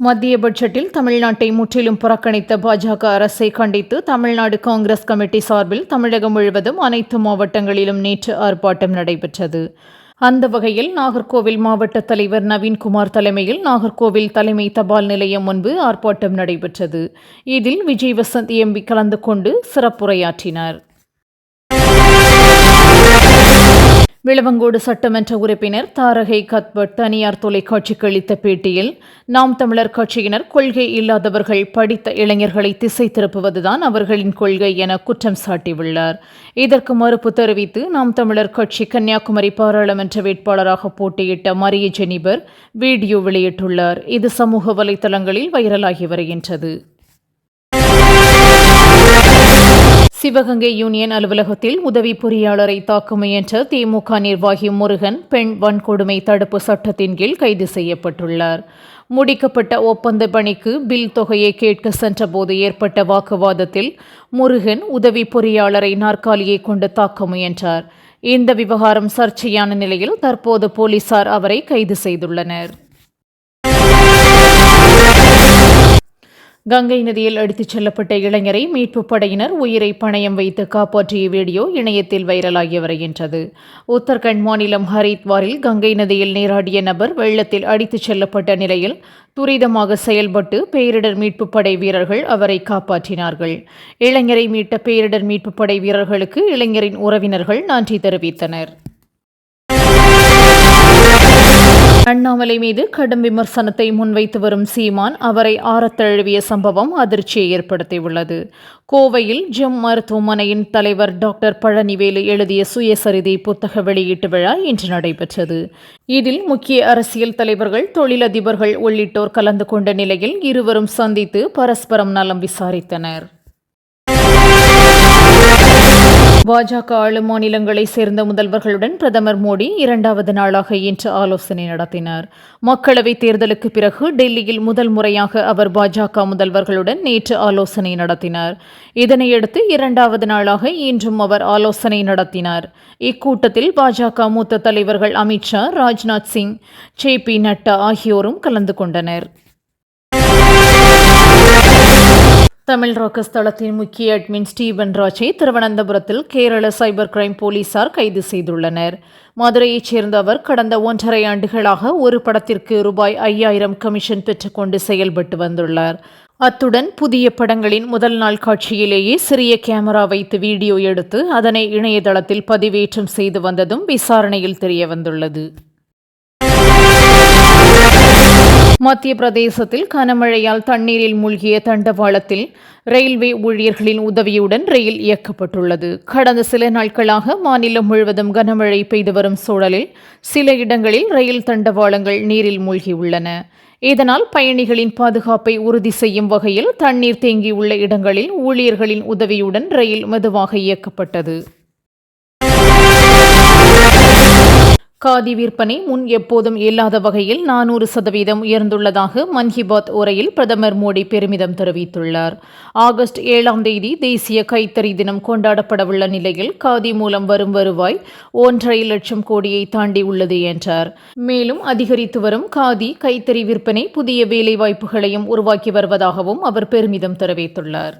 மத்திய பட்ஜெட்டில் தமிழ்நாட்டை முற்றிலும் புறக்கணித்த பாஜக அரசை கண்டித்து தமிழ்நாடு காங்கிரஸ் கமிட்டி சார்பில் தமிழகம் முழுவதும் அனைத்து மாவட்டங்களிலும் நேற்று ஆர்ப்பாட்டம் நடைபெற்றது. அந்த வகையில் நாகர்கோவில் மாவட்ட தலைவர் நவீன்குமார் தலைமையில் நாகர்கோவில் தலைமை தபால் நிலையம் முன்பு ஆர்ப்பாட்டம் நடைபெற்றது. இதில் விஜய் வசந்த் எம்பி கலந்து கொண்டு சிறப்புரையாற்றினார். விளவங்கோடு சட்டமன்ற உறுப்பினர் தாரகை கத்பட் தனியார் தொலைக்காட்சிக்கு அளித்த பேட்டியில், நாம் தமிழர் கட்சியினர் கொள்கை இல்லாதவர்கள், படித்த இளைஞர்களை திசை திருப்புவதுதான் அவர்களின் கொள்கை என குற்றம் சாட்டியுள்ளார். இதற்கு மறுப்பு தெரிவித்து நாம் தமிழர் கட்சி கன்னியாகுமரி பாராளுமன்ற வேட்பாளராக போட்டியிட்ட மரிய ஜெனிபர் வீடியோ வெளியிட்டுள்ளார். இது சமூக வலைதளங்களில் வைரலாகி வருகின்றது. சிவகங்கை யூனியன் அலுவலகத்தில் உதவி பொறியாளரை தாக்க முயன்ற திமுக நிர்வாகி முருகன் பெண் வன்கொடுமை தடுப்பு சட்டத்தின் கீழ் கைது செய்யப்பட்டுள்ளார். முடிக்கப்பட்ட ஒப்பந்த பணிக்கு பில் தொகையை கேட்க சென்றபோது ஏற்பட்ட வாக்குவாதத்தில் முருகன் உதவி பொறியாளரை நாற்காலியை கொண்டு தாக்க முயன்றார். இந்த விவகாரம் சர்ச்சையான நிலையில் தற்போது போலீசார் அவரை கைது செய்துள்ளனர். கங்கை நதியில் அடித்துச் செல்லப்பட்ட இளைஞரை மீட்புப் படையினர் உயிரை பணயம் வைத்து காப்பாற்றிய வீடியோ இணையத்தில் வைரலாகி வருகின்றது. உத்தரகண்ட் மாநிலம் ஹரித்வாரில் கங்கை நதியில் நீராடிய நபர் வெள்ளத்தில் அடித்துச் செல்லப்பட்ட நிலையில் துரிதமாக செயல்பட்டு பேரிடர் மீட்புப் படை வீரர்கள் அவரை காப்பாற்றினார்கள். இளைஞரை மீட்ட பேரிடர் மீட்புப் படை வீரர்களுக்கு இளைஞரின் உறவினர்கள் நன்றி தெரிவித்தனர். அண்ணாமலை மீது கடும் விமர்சனத்தை முன்வைத்து வரும் சீமான் அவரை ஆறத் தழுவிய சம்பவம் அதிர்ச்சியை ஏற்படுத்தியுள்ளது. கோவையில் ஜெம் மருத்துவமனையின் தலைவர் டாக்டர் பழனிவேலு எழுதிய சுயசரிதை புத்தக வெளியீட்டு விழா இன்று நடைபெற்றது. இதில் முக்கிய அரசியல் தலைவர்கள், தொழிலதிபர்கள் உள்ளிட்டோர் கலந்து கொண்ட நிலையில் இருவரும் சந்தித்து பரஸ்பரம் நலம் விசாரித்தனர். பாஜக ஆளும் மாநிலங்களைச் சேர்ந்த முதல்வர்களுடன் பிரதமர் மோடி 2வது நாளாக இன்று ஆலோசனை நடத்தினார். மக்களவைத் தேர்தலுக்கு பிறகு டெல்லியில் முதல் முறையாக அவர் பாஜக முதல்வர்களுடன் நேற்று ஆலோசனை நடத்தினார். இதனையடுத்து 2வது நாளாக இன்றும் அவர் ஆலோசனை நடத்தினார். இக்கூட்டத்தில் பாஜக மூத்த தலைவர்கள் அமித்ஷா, ராஜ்நாத் சிங், ஜே.பி. நட்டா ஆகியோரும் கலந்து கொண்டனர். தமிழ் ராக்கர்ஸ் தளத்தின் முக்கிய அட்மின் ஸ்டீபன் ராஜை திருவனந்தபுரத்தில் கேரள சைபர் கிரைம் போலீசார் கைது செய்துள்ளனர். மதுரையைச் சேர்ந்த அவர் கடந்த 1.5 ஆண்டுகளாக ஒரு படத்திற்கு ரூபாய் 5000 கமிஷன் பெற்றுக்கொண்டு செயல்பட்டு வந்துள்ளார். அத்துடன் புதிய படங்களின் முதல் நாள் காட்சியிலேயே சிறிய கேமரா வைத்து வீடியோ எடுத்து அதனை இணையதளத்தில் பதிவேற்றம் செய்து வந்ததும் விசாரணையில் தெரியவந்துள்ளது. மத்திய பிரதேசத்தில் கனமழையால் தண்ணீரில் மூழ்கிய தண்டவாளத்தில் ரயில்வே ஊழியர்களின் உதவியுடன் ரயில் இயக்கப்பட்டுள்ளது. கடந்த சில நாட்களாக மாநிலம் முழுவதும் கனமழை பெய்து வரும் சூழலில் சில இடங்களில் ரயில் தண்டவாளங்கள் நீரில் மூழ்கியுள்ளன. இதனால் பயணிகளின் பாதுகாப்பை உறுதி செய்யும் வகையில் தண்ணீர் தேங்கியுள்ள இடங்களில் ஊழியர்களின் உதவியுடன் ரயில் மெதுவாக இயக்கப்பட்டது. காதி விற்பனை முன் எப்போதும் இல்லாத வகையில் 400% உயர்ந்துள்ளதாக மன் கி பாத் உரையில் பிரதமர் மோடி பெருமிதம் தெரிவித்துள்ளார். ஆகஸ்ட் 7ஆம் தேதி தேசிய கைத்தறி தினம் கொண்டாடப்படவுள்ள நிலையில் காதி மூலம் வரும் வருவாய் 1.5 லட்சம் கோடியை தாண்டி உள்ளது என்றார். மேலும் அதிகரித்து வரும் காதி கைத்தறி விற்பனை புதிய வேலைவாய்ப்புகளையும் உருவாக்கி வருவதாகவும் அவர் பெருமிதம் தெரிவித்துள்ளார்.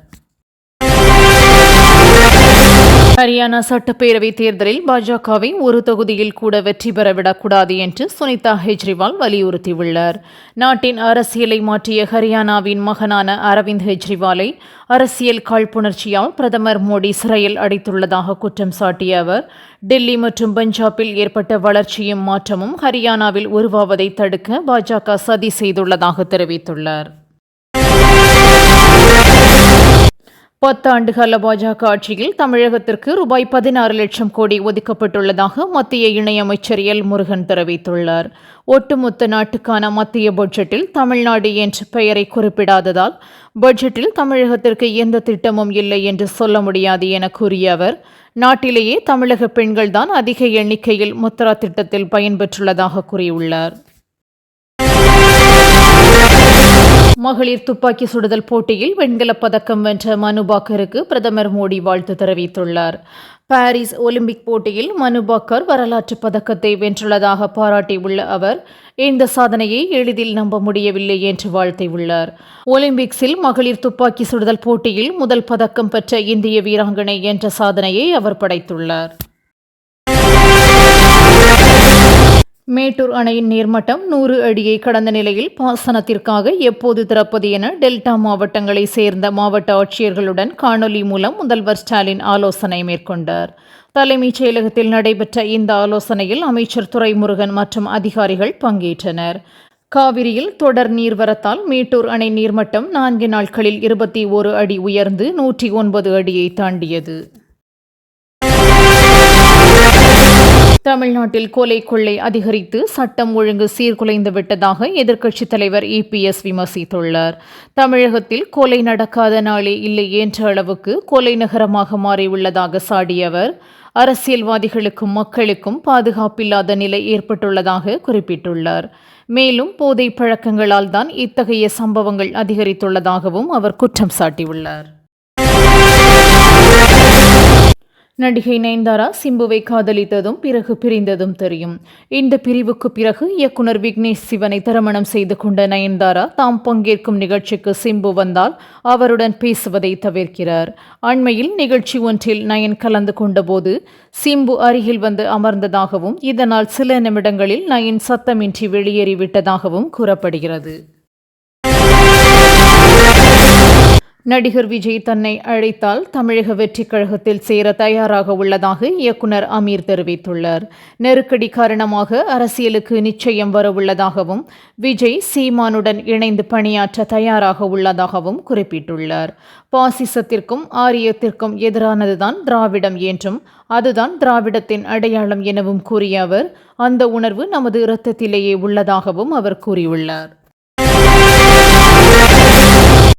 ஹரியானா சட்டப்பேரவைத் தேர்தலில் பாஜகவை ஒரு தொகுதியில் கூட வெற்றி பெறவிடக்கூடாது என்று சுனிதா கெஜ்ரிவால் வலியுறுத்தியுள்ளார். நாட்டின் அரசியலை மாற்றிய ஹரியானாவின் மகனான அரவிந்த் கெஜ்ரிவாலை அரசியல் காழ்ப்புணர்ச்சியால் பிரதமர் மோடி சிறையில் அடைத்துள்ளதாக குற்றம் சாட்டிய அவர், டெல்லி மற்றும் பஞ்சாபில் ஏற்பட்ட வளர்ச்சியும் மாற்றமும் ஹரியானாவில் உருவாவதை தடுக்க பாஜக சதி செய்துள்ளதாக தெரிவித்துள்ளார். 10 ஆண்டுகால பாஜக ஆட்சியில் தமிழகத்திற்கு ரூபாய் 16 லட்சம் கோடி ஒதுக்கப்பட்டுள்ளதாக மத்திய இணையமைச்சர் எல். முருகன் தெரிவித்துள்ளார். ஒட்டுமொத்த நாட்டுக்கான மத்திய பட்ஜெட்டில் தமிழ்நாடு என்ற பெயரை குறிப்பிடாததால் பட்ஜெட்டில் தமிழகத்திற்கு எந்த திட்டமும் இல்லை என்று சொல்ல முடியாது என கூறிய அவர், நாட்டிலேயே தமிழக பெண்கள்தான் அதிக எண்ணிக்கையில் முத்ரா திட்டத்தில் பயன்பெற்றுள்ளதாக கூறியுள்ளார். மகளிர் துப்பாக்கி சுடுதல் போட்டியில் வெண்கலப் பதக்கம் வென்ற மனு பாக்கருக்கு பிரதமர் மோடி வாழ்த்து தெரிவித்துள்ளார். பாரிஸ் ஒலிம்பிக் போட்டியில் மனு பாக்கர் வரலாற்று பதக்கத்தை வென்றுள்ளதாக பாராட்டியுள்ள அவர் இந்த சாதனையை எளிதில் நம்ப முடியவில்லை என்று வாழ்த்தியுள்ளார். ஒலிம்பிக்ஸில் மகளிர் துப்பாக்கி சுடுதல் போட்டியில் முதல் பதக்கம் பெற்ற இந்திய வீராங்கனை என்ற சாதனையை அவர் படைத்துள்ளார். மேட்டூர் அணையின் நீர்மட்டம் 100 அடியை கடந்த நிலையில் பாசனத்திற்காக எப்போது திறப்பது என டெல்டா மாவட்டங்களைச் சேர்ந்த மாவட்ட ஆட்சியர்களுடன் காணொலி மூலம் முதல்வர் ஸ்டாலின் ஆலோசனை மேற்கொண்டார். தலைமைச் செயலகத்தில் நடைபெற்ற இந்த ஆலோசனையில் அமைச்சர் துரைமுருகன் மற்றும் அதிகாரிகள் பங்கேற்றனர். காவிரியில் தொடர் நீர்வரத்தால் மேட்டூர் அணை நீர்மட்டம் 4 நாட்களில் 21 அடி உயர்ந்து 109 அடியை தாண்டியது. தமிழ்நாட்டில் கொலை கொள்ளை அதிகரித்து சட்டம் ஒழுங்கு சீர்குலைந்து விட்டதாக எதிர்க்கட்சித் தலைவர் EPS விமர்சித்துள்ளார். தமிழகத்தில் கொலை நடக்காத நாளே இல்லை என்ற அளவுக்கு கொலை நகரமாக மாறியுள்ளதாக சாடிய அவர், அரசியல்வாதிகளுக்கும் மக்களுக்கும் பாதுகாப்பில்லாத நிலை ஏற்பட்டுள்ளதாக குறிப்பிட்டுள்ளார். மேலும் போதை பழக்கங்களால் தான் இத்தகைய சம்பவங்கள் அதிகரித்துள்ளதாகவும் அவர் குற்றம் சாட்டியுள்ளார். நடிகை நயன்தாரா சிம்புவை காதலித்ததும் பிறகு பிரிந்ததும் தெரியும். இந்த பிரிவுக்கு பிறகு இயக்குனர் விக்னேஷ் சிவனை திருமணம் செய்து கொண்ட நயன்தாரா தாம் பங்கேற்கும் நிகழ்ச்சிக்கு சிம்பு வந்தால் அவருடன் பேசுவதை தவிர்க்கிறார். அண்மையில் நிகழ்ச்சி ஒன்றில் நயன் கலந்து கொண்டபோது சிம்பு அருகில் வந்து அமர்ந்ததாகவும் இதனால் சில நிமிடங்களில் நயன் சத்தமின்றி வெளியேறிவிட்டதாகவும் கூறப்படுகிறது. நடிகர் விஜய் தன்னை அழைத்தால் தமிழக வெற்றிக் கழகத்தில் சேர தயாராக உள்ளதாக இயக்குனர் அமீர் தெரிவித்துள்ளார். நெருக்கடி காரணமாக அரசியலுக்கு நிச்சயம் வரவுள்ளதாகவும் விஜய் சீமானுடன் இணைந்து பணியாற்ற தயாராக உள்ளதாகவும் குறிப்பிட்டுள்ளார். பாசிசத்திற்கும் ஆரியத்திற்கும் எதிரானதுதான் திராவிடம் என்றும் அதுதான் திராவிடத்தின் அடையாளம் எனவும் கூறிய அவர், அந்த உணர்வு நமது இரத்தத்திலேயே உள்ளதாகவும் அவர் கூறியுள்ளார்.